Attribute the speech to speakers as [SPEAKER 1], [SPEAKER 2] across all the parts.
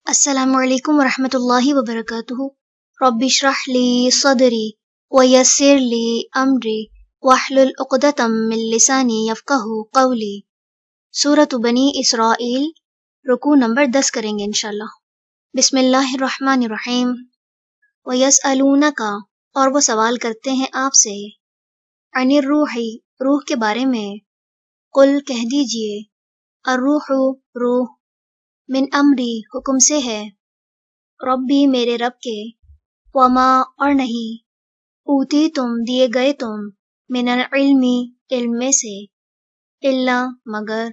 [SPEAKER 1] السلام علیکم ورحمۃ اللہ وبرکاتہ۔ رب اشرح لی صدری ویسر لی امری واحلل عقدۃ من لسانی یفقہوا قولی۔ سورۃ بنی اسرائیل، رکوع نمبر 10 کریں گے انشاءاللہ۔ بسم اللہ الرحمن الرحیم۔ ویسألونک، اور وہ سوال کرتے ہیں آپ سے، عن الروح، روح کے بارے میں، قل کہہ دیجئے، الروح روح، من امری حکم سے ہے، ربی میرے رب کے، وما اور نہیں، اوتی تم دیے گئے تم، من العلم علم میں سے، الا مگر،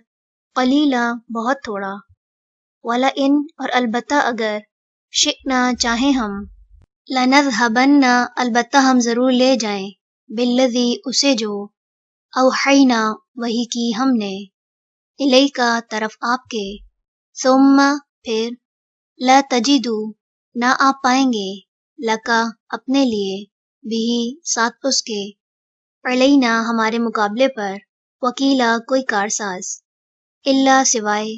[SPEAKER 1] قلیلا بہت تھوڑا، ولئن اور البتہ اگر، شئنا چاہیں ہم، لنذهبن البتہ ہم ضرور لے جائیں، بالذی اسے جو، اوحینا وحی کی ہم نے، الیکا طرف آپ کے، ثم پھر، لا تجدو نہ آپ پائیں گے، لکا اپنے لیے، بھی ساتھ اس کے، علینا ہمارے مقابلے پر، وکیلا کوئی کارساز، الا سوائے،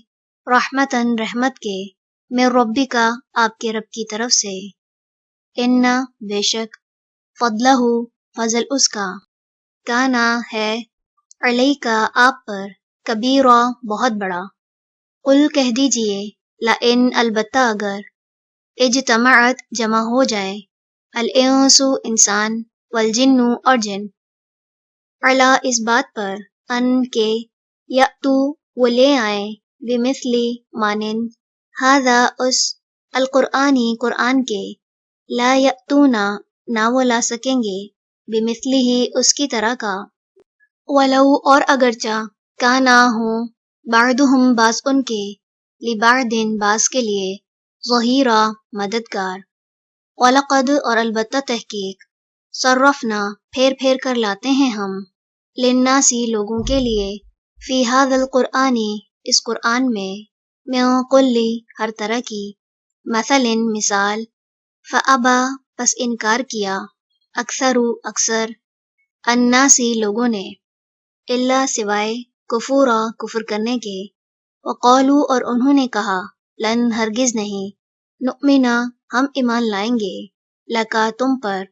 [SPEAKER 1] رحمتن رحمت کے، من ربی کا آپ کے رب کی طرف سے، ان بے شک، فضلہ فضل اس کا، کانا ہے، علیکا آپ پر، کبیرا بہت بڑا، قل کہہ دیجئے، لئن البتہ اگر، اجتمعت جمع ہو جائے، الانس انسان، والجن اور جن، علی اس بات پر، ان کے، یأتو وہ لے آئیں، بمثلی مانند، ھذا اس، القرآنی قرآن کے، لا یأتونا نہ وہ لا سکیں گے، بمثلہ اس کی طرح کا، ولو اور اگرچہ، کانا ہوں، بعضهم بعض ان کے، لبعض بعض کے لیے، ظہیرا مددگار، وَلَقَدْ اور البتہ تحقیق، صرفنا پھیر پھیر کر لاتے ہیں ہم، للناسی لوگوں کے لیے، فی ھذا القرآن اس قرآن میں، من کل ہر طرح کی، مثل مثال، فابا پس انکار کیا، اکثر، الناسی لوگوں نے، الا سوائے، کفورا کفر کرنے کے، وقالو اور انہوں نے کہا، لن ہرگز نہیں، نؤمنا ہم ایمان لائیں گے، لکا تم پر،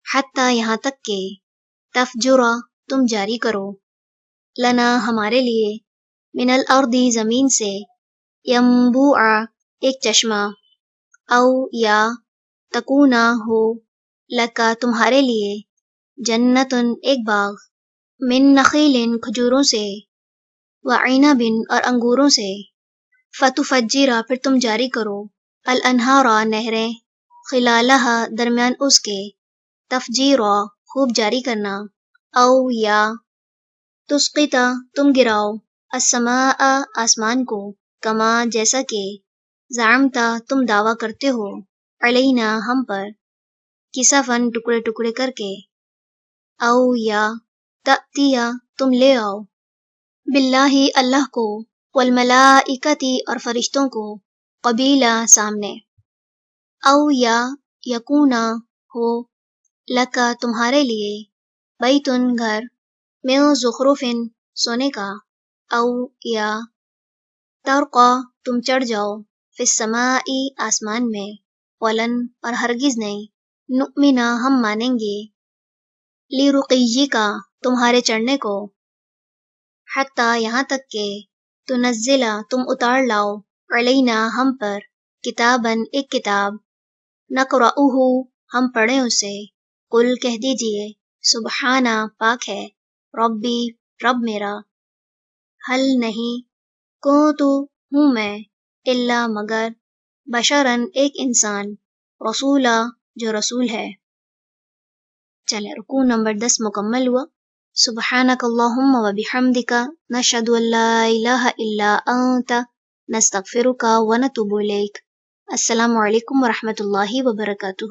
[SPEAKER 1] حتی یہاں تک کہ، تفجرا تم جاری کرو، لنا ہمارے لیے، من الارض زمین سے، ینبوعا ایک چشمہ، او یا، تکونا ہو، لکا تمہارے لیے، جنتن ایک باغ، من نخیل کھجوروں سے، وعنب اور انگوروں سے، فتفجرا پھر تم جاری کرو، الانہارا نہریں، خلالہا درمیان اس کے، تفجیرا خوب جاری کرنا، او یا، تسقطا تم گراؤ، السماء آسمان کو، کما جیسا کہ، زعمتا تم دعویٰ کرتے ہو، علینا ہم پر، کسفن ٹکڑے ٹکڑے کر کے، او یا، تأتیا تم لے آؤ، باللہ اللہ کو، والملائکتی اور فرشتوں کو، قبیلا سامنے، او یا، یکونا ہو، لکا تمہارے لیے، بیتن گھر، من زخرفن سونے کا، او یا، ترقا تم چڑھ جاؤ، فی السماء آسمان میں، ولن اور ہرگز نہیں، نؤمنا ہم مانیں گے، لرقیک تمہارے چڑھنے کو، حتی یہاں تک کہ، تنزلا تم اتار لاؤ، علینا ہم پر، کتابن ایک کتاب، نقرؤہ ہم پڑھیں اسے، قل کہہ دیجئے، سبحانہ پاک ہے، ربی رب میرا، حل نہیں، کنتُ ہوں میں، الا مگر، بشرن ایک انسان، رسولا جو رسول ہے۔ چلیں رکوع نمبر 10 مکمل ہوا۔ سبحانک اللہم و بحمدک، نشہد ان لا الہ الا انت، نستغفرک و نتوب الیک۔ السلام علیکم ورحمۃ اللہ وبرکاتہ۔